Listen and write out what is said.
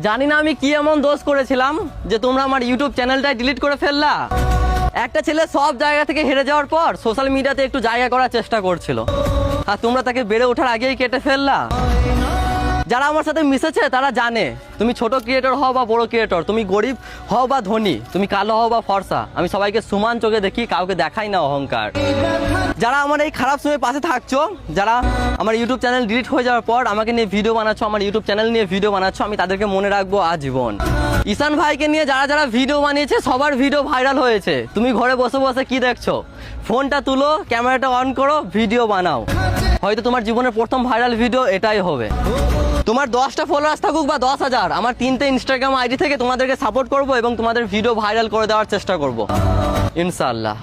জানি না আমি কি এমন দোষ করেছিলাম যে তোমরা আমার ইউটিউব চ্যানেলটাই ডিলিট করে ফেললা। একটা ছেলে সব জায়গা থেকে হেরে যাওয়ার পর সোশ্যাল মিডিয়াতে একটু জায়গা করার চেষ্টা করছিল, আর তোমরা তাকে বেড়ে ওঠার আগেই কেটে ফেললা। যারা আমার সাথে মিশেছে তারা জানে তুমি ছোট ক্রিয়েটর হও বা বড় ক্রিয়েটর, তুমি গরিব হও বা ধনী, তুমি কালো হও বা ফর্সা, আমি সবাইকে সমান চোখে দেখি, কাউকে দেখাই না অহংকার। যারা আমার এই খারাপ সময় পাশে থাকছো, যারা আমার ইউটিউব চ্যানেল ডিলিট হয়ে যাওয়ার পর আমাকে নিয়ে ভিডিও বানাচ্ছ, আমার ইউটিউব চ্যানেল নিয়ে ভিডিও বানাচ্ছ, আমি তাদেরকে মনে রাখবো আজীবন। ঈশান ভাইকে নিয়ে যারা যারা ভিডিও বানিয়েছে সবার ভিডিও ভাইরাল হয়েছে। তুমি ঘরে বসে বসে কি দেখছো? ফোনটা তুলো, ক্যামেরাটা অন করো, ভিডিও বানাও। হয়তো তোমার জীবনের প্রথম ভাইরাল ভিডিও এটাই হবে। তোমার 10টা ফলোয়ার্স থাকুক বা 10,000, আমার 3টে ইনস্টাগ্রাম আইডি থেকে তোমাদেরকে সাপোর্ট করবো এবং তোমাদের ভিডিও ভাইরাল করে দেওয়ার চেষ্টা করবো ইনশাআল্লাহ।